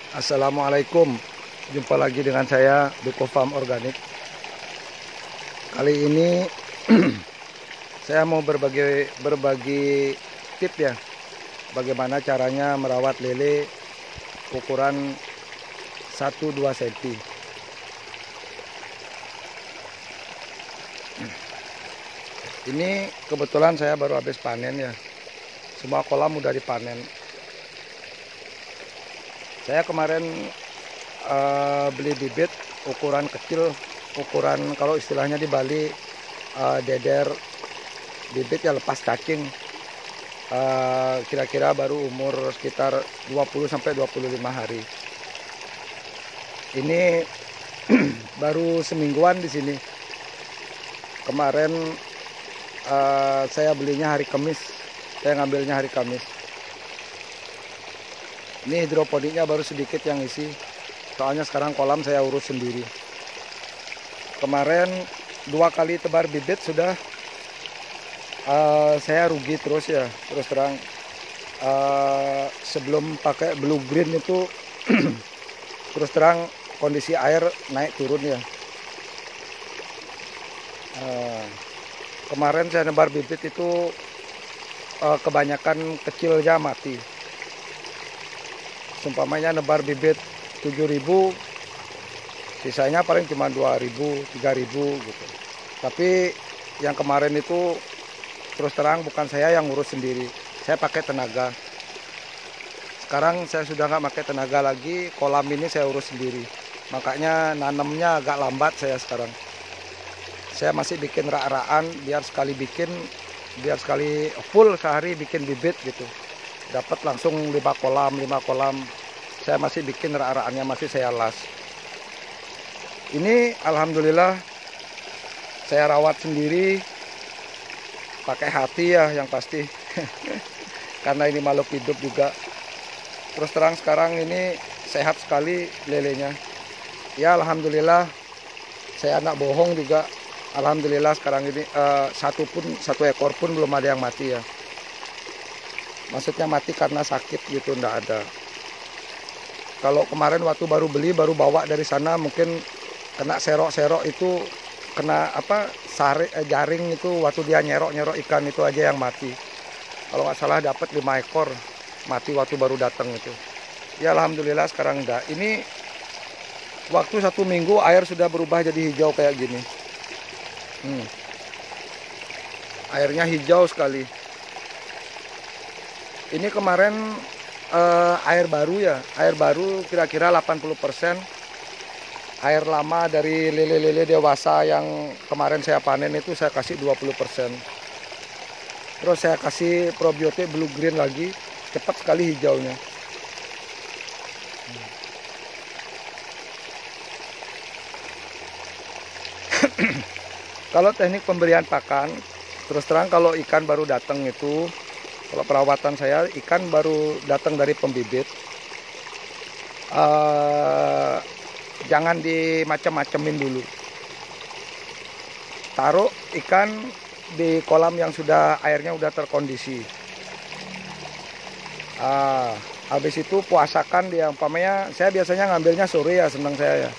Assalamualaikum, jumpa lagi dengan saya Duko Farm Organik. Kali ini saya mau berbagi tip ya, bagaimana caranya merawat lele ukuran 1-2 cm. Ini kebetulan saya baru habis panen ya, semua kolam udah dipanen. Saya kemarin beli bibit ukuran kecil, ukuran kalau istilahnya di Bali deder bibit ya, lepas cacing. Kira-kira baru umur sekitar 20-25 hari. Ini baru semingguan di sini. Kemarin saya belinya hari Kamis, saya ngambilnya hari Kamis. Ini hidroponiknya baru sedikit yang isi, soalnya sekarang kolam saya urus sendiri. Kemarin 2 kali tebar bibit sudah saya rugi terus ya, terus terang. Sebelum pakai blue green itu terus terang kondisi air naik turun ya. Kemarin saya nebar bibit itu kebanyakan kecilnya mati. Sumpamanya nebar bibit 7.000, sisanya paling cuma 2.000, 3.000 gitu. Tapi yang kemarin itu terus terang bukan saya yang ngurus sendiri, saya pakai tenaga. Sekarang saya sudah nggak pakai tenaga lagi, kolam ini saya urus sendiri. Makanya nanamnya agak lambat saya sekarang. Saya masih bikin rak-rakan biar sekali full sehari bikin bibit gitu. Dapat langsung 5 kolam. Saya masih bikin rak-rakannya, masih saya las. Ini alhamdulillah saya rawat sendiri, pakai hati ya yang pasti. Karena ini makhluk hidup juga. Terus terang sekarang ini sehat sekali lelenya. Ya alhamdulillah, saya anak bohong juga. Alhamdulillah sekarang ini satu ekor pun belum ada yang mati ya. Maksudnya mati karena sakit gitu, enggak ada. Kalau kemarin waktu baru beli, baru bawa dari sana, mungkin kena serok-serok itu, kena jaring itu waktu dia nyerok ikan itu aja yang mati. Kalau nggak salah dapat 5 ekor mati waktu baru datang itu. Ya alhamdulillah sekarang enggak. Ini waktu 1 minggu air sudah berubah jadi hijau kayak gini. Airnya hijau sekali. Ini kemarin air baru ya, air baru kira-kira 80%. Air lama dari lele-lele dewasa yang kemarin saya panen itu saya kasih 20%. Terus saya kasih probiotik blue green lagi, cepat sekali hijaunya. Kalau teknik pemberian pakan, terus terang kalau ikan baru datang itu, kalau perawatan saya ikan baru datang dari pembibit, jangan dimacem-macemin dulu. Taruh ikan di kolam yang airnya udah terkondisi. Habis itu puasakan dia. Umpamanya saya biasanya ngambilnya sore ya, senang saya ya.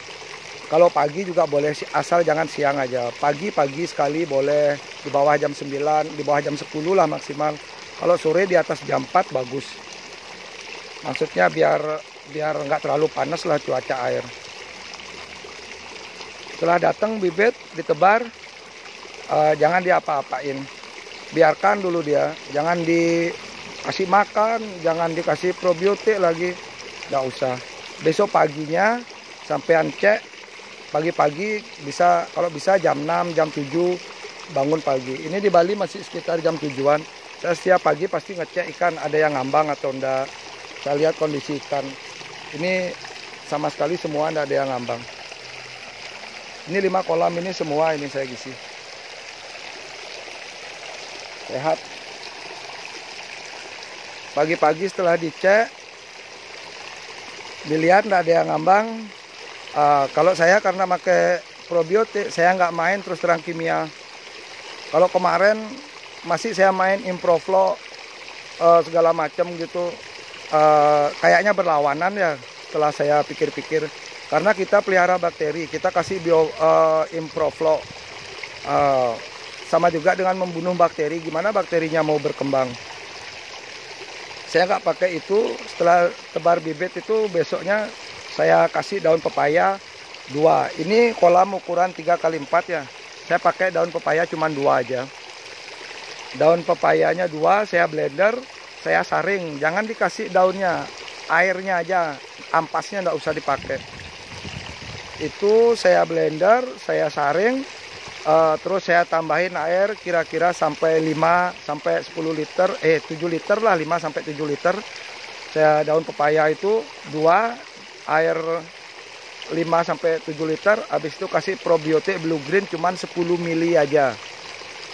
Kalau pagi juga boleh, asal jangan siang aja. Pagi sekali boleh, di bawah jam 9, di bawah jam 10 lah maksimal. Kalau sore di atas jam 4 bagus. Maksudnya biar nggak terlalu panas lah cuaca air. Setelah datang bibit ditebar, jangan diapa-apain. Biarkan dulu dia, jangan dikasih makan, jangan dikasih probiotik lagi. Nggak usah. Besok paginya sampean cek, pagi-pagi bisa, kalau bisa jam 6, jam 7 bangun pagi. Ini di Bali masih sekitar jam 7-an. Saya setiap pagi pasti ngecek ikan ada yang ngambang atau enggak. Saya lihat kondisi ikan. Ini sama sekali semua enggak ada yang ngambang. Ini 5 kolam ini semua ini saya isi. Sehat. Pagi-pagi setelah dicek, dilihat enggak ada yang ngambang. Kalau saya karena pakai probiotik, saya nggak main terus terang kimia. Kalau kemarin masih saya main Improflo segala macam gitu, kayaknya berlawanan ya. setelah saya pikir-pikir. Karena kita pelihara bakteri, kita kasih Improflo. Sama juga dengan membunuh bakteri, gimana bakterinya mau berkembang. Saya nggak pakai itu. Setelah tebar bibit itu besoknya saya kasih daun pepaya 2. Ini kolam ukuran 3x4 ya. Saya pakai daun pepaya cuma 2 aja. Daun pepayanya 2 saya blender, saya saring. Jangan dikasih daunnya, airnya aja, ampasnya nggak usah dipakai. Itu saya blender, saya saring. Terus saya tambahin air kira-kira sampai 5 sampai 10 liter, 7 liter lah, 5 sampai 7 liter. Saya daun pepaya itu 2, air 5 sampai 7 liter. Habis itu kasih probiotik Blue Green cuman 10 mili aja.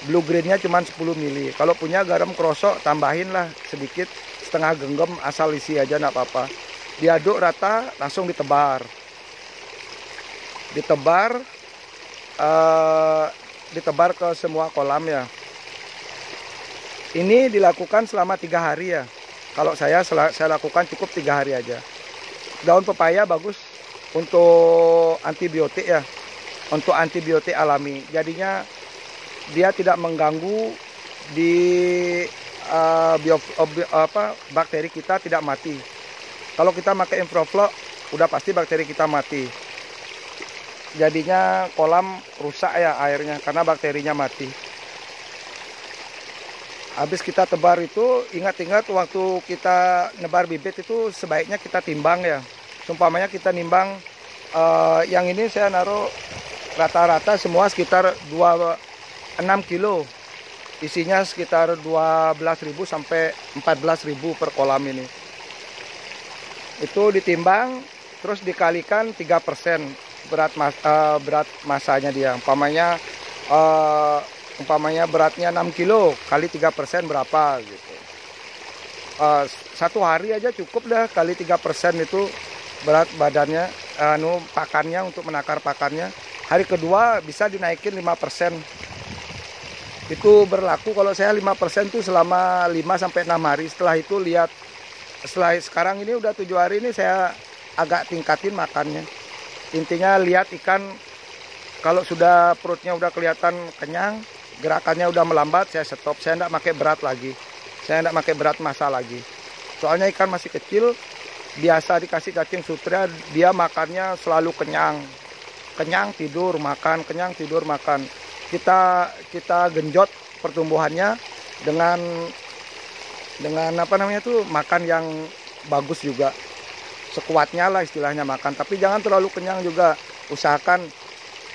Blue Greennya cuman 10 mili. Kalau punya garam krosok tambahin lah sedikit, setengah genggam, asal isi aja nggak apa-apa. Diaduk rata, langsung ditebar. Ditebar ke semua kolam ya. Ini dilakukan selama 3 hari ya. Kalau saya lakukan cukup 3 hari aja. Daun pepaya bagus untuk antibiotik ya, untuk antibiotik alami. Jadinya dia tidak mengganggu di bakteri kita, tidak mati. Kalau kita pakai Improflo, udah pasti bakteri kita mati. Jadinya kolam rusak ya airnya karena bakterinya mati. Habis kita tebar itu, ingat-ingat waktu kita nebar bibit itu sebaiknya kita timbang ya. Sumpamanya kita nimbang, yang ini saya naruh rata-rata semua sekitar 6 kilo. Isinya sekitar 12.000 sampai 14.000 per kolam ini. Itu ditimbang, terus dikalikan 3%. Berat masanya dia. Umpamanya beratnya 6 kilo kali 3% berapa gitu. 1 hari aja cukup dah kali 3% itu berat badannya, pakannya, untuk menakar pakannya. Hari kedua bisa dinaikin 5%. Itu berlaku kalau saya 5% itu selama 5 sampai 6 hari. Setelah itu lihat, setelah sekarang ini udah 7 hari ini saya agak tingkatin makannya. Intinya lihat ikan, kalau sudah perutnya udah kelihatan kenyang, gerakannya udah melambat, saya stop. Saya tidak pakai berat lagi. Saya tidak pakai berat massa lagi. Soalnya ikan masih kecil, biasa dikasih cacing sutra, dia makannya selalu kenyang. Kenyang tidur makan, kenyang tidur makan. Kita genjot pertumbuhannya dengan makan yang bagus juga. Sekuatnya lah istilahnya makan, tapi jangan terlalu kenyang juga. Usahakan,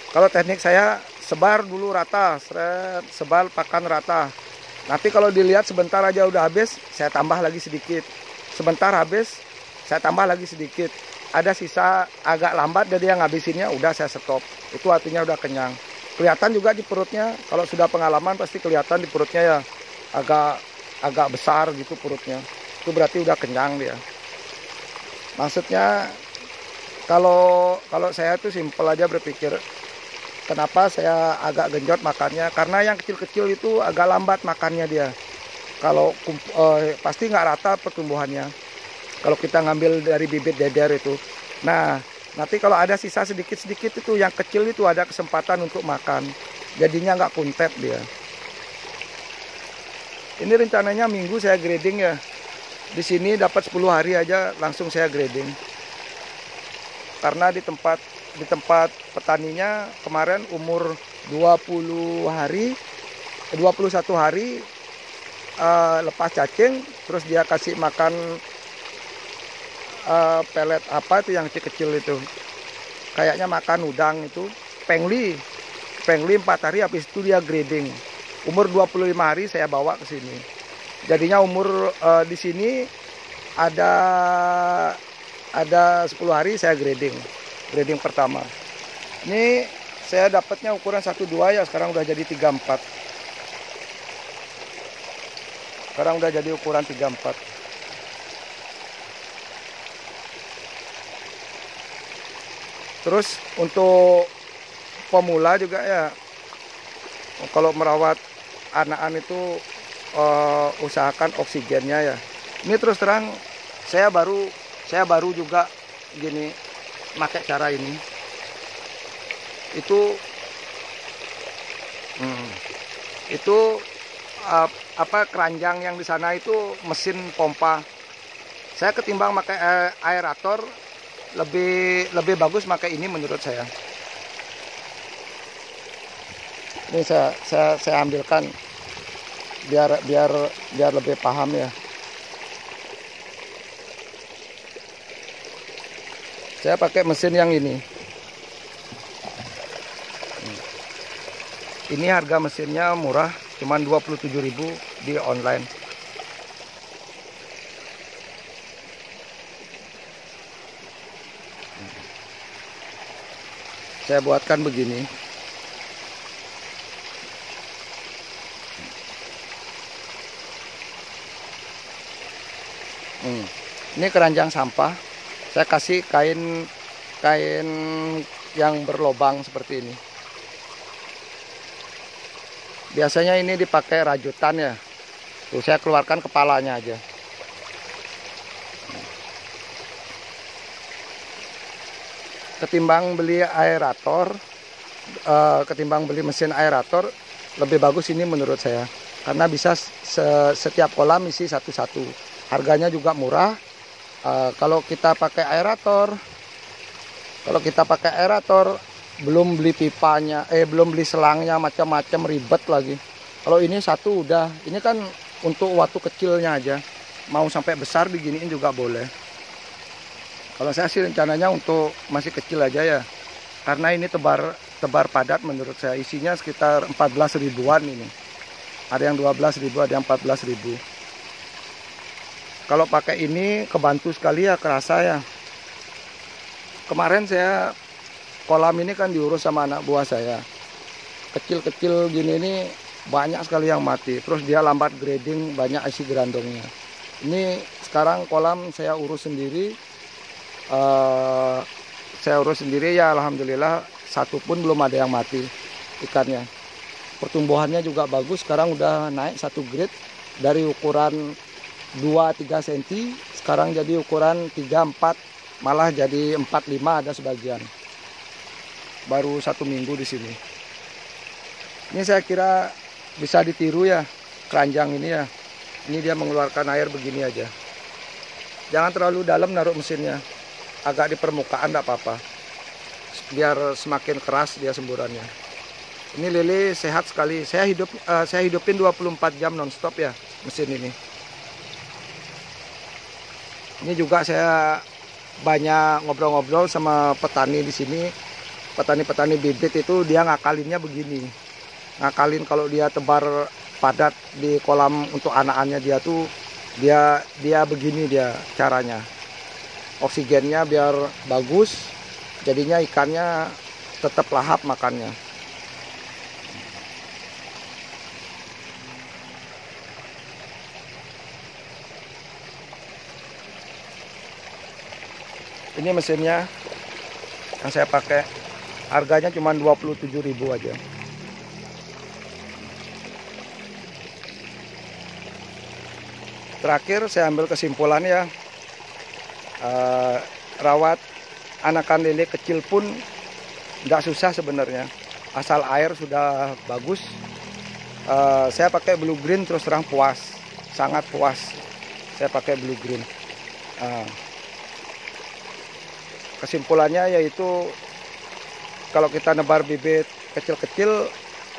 kalau teknik saya sebar dulu rata, sebar pakan rata. Nanti kalau dilihat sebentar aja udah habis, saya tambah lagi sedikit. Sebentar habis, saya tambah lagi sedikit. Ada sisa agak lambat, jadi yang ngabisinnya udah saya stop. Itu artinya udah kenyang. Kelihatan juga di perutnya, kalau sudah pengalaman pasti kelihatan di perutnya ya agak besar gitu perutnya. Itu berarti udah kenyang dia. Maksudnya kalau saya tuh simpel aja berpikir, kenapa saya agak genjot makannya, karena yang kecil-kecil itu agak lambat makannya dia. Kalau pasti nggak rata pertumbuhannya kalau kita ngambil dari bibit deder itu. Nah, nanti kalau ada sisa sedikit-sedikit itu, yang kecil itu ada kesempatan untuk makan, jadinya nggak kuntet dia. Ini rencananya minggu saya grading ya. Di sini dapat 10 hari aja langsung saya grading. Karena di tempat petaninya kemarin umur 21 hari lepas cacing, terus dia kasih makan pelet apa itu yang kecil-kecil itu. Kayaknya makan udang itu, pengli 4 hari, habis itu dia grading. Umur 25 hari saya bawa ke sini. Jadinya umur di sini ada 10 hari saya grading pertama. Ini saya dapatnya ukuran 1-2 ya, sekarang udah jadi 3-4. Sekarang udah jadi ukuran 3-4. Terus untuk pemula juga ya, kalau merawat anakan itu usahakan oksigennya ya. Ini terus terang saya baru juga gini, pakai cara ini. Itu keranjang yang di sana itu mesin pompa. Saya ketimbang pakai aerator, lebih bagus pakai ini menurut saya. Ini saya ambilkan biar lebih paham ya. Saya pakai mesin yang ini. Ini harga mesinnya murah, cuman 27.000 di online. Saya buatkan begini. Ini keranjang sampah. Saya kasih kain yang berlobang seperti ini. Biasanya ini dipakai rajutan ya. Tuh saya keluarkan kepalanya aja. Ketimbang beli aerator, ketimbang beli mesin aerator, lebih bagus ini menurut saya. Karena bisa setiap kolam isi satu-satu. Harganya juga murah. Kalau kita pakai aerator, belum beli pipanya, belum beli selangnya, macam-macam ribet lagi. Kalau ini satu udah, ini kan untuk waktu kecilnya aja. Mau sampai besar diginiin juga boleh. Kalau saya sih rencananya untuk masih kecil aja ya. Karena ini tebar padat menurut saya. Isinya sekitar 14 ribuan ini. Ada yang 12.000, ada yang 14.000. Kalau pakai ini kebantu sekali ya, kerasa ya. Kemarin saya kolam ini kan diurus sama anak buah saya. Kecil-kecil gini ini banyak sekali yang mati. Terus dia lambat grading, banyak isi gerandongnya. Ini sekarang kolam saya urus sendiri. Ya, alhamdulillah satu pun belum ada yang mati ikannya. Pertumbuhannya juga bagus. Sekarang udah naik 1 grade dari ukuran 2-3 cm. Sekarang jadi ukuran 3-4, malah jadi 4-5 ada sebagian. Baru 1 minggu di sini. Ini saya kira bisa ditiru ya, keranjang ini ya. Ini dia mengeluarkan air begini aja. Jangan terlalu dalam naruh mesinnya. Agak di permukaan enggak apa-apa. Biar semakin keras dia semburannya. Ini lele sehat sekali. Saya hidupin 24 jam nonstop ya mesin ini. Ini juga saya banyak ngobrol-ngobrol sama petani di sini. Petani-petani bibit itu dia ngakalinnya begini. Ngakalin kalau dia tebar padat di kolam untuk anak-anaknya dia tuh dia begini dia caranya. Oksigennya biar bagus, jadinya ikannya tetap lahap makannya. Ini mesinnya yang saya pakai, harganya cuma 27.000 aja. Terakhir saya ambil kesimpulan ya, rawat anakan lele kecil pun nggak susah sebenarnya, asal air sudah bagus. Saya pakai blue green, terus terang puas, sangat puas saya pakai blue green. Kesimpulannya yaitu kalau kita nebar bibit kecil-kecil,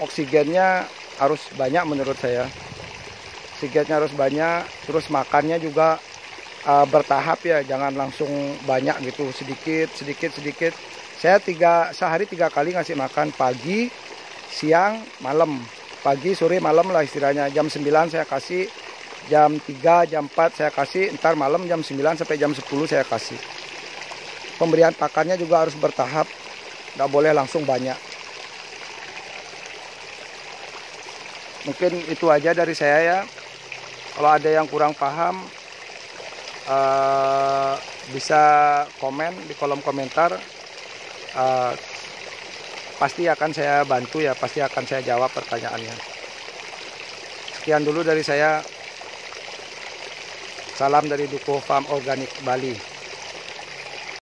oksigennya harus banyak menurut saya. Oksigennya harus banyak, terus makannya juga bertahap ya, jangan langsung banyak gitu, sedikit. Saya sehari 3 kali ngasih makan, pagi, siang, malam. Pagi, sore, malam lah istilahnya. Jam 9 saya kasih, jam 3, jam 4 saya kasih, ntar malam jam 9 sampai jam 10 saya kasih. Pemberian pakannya juga harus bertahap, nggak boleh langsung banyak. Mungkin itu aja dari saya ya. Kalau ada yang kurang paham, bisa komen di kolom komentar. Pasti akan saya bantu ya, pasti akan saya jawab pertanyaannya. Sekian dulu dari saya. Salam dari Duko Farm Organik Bali.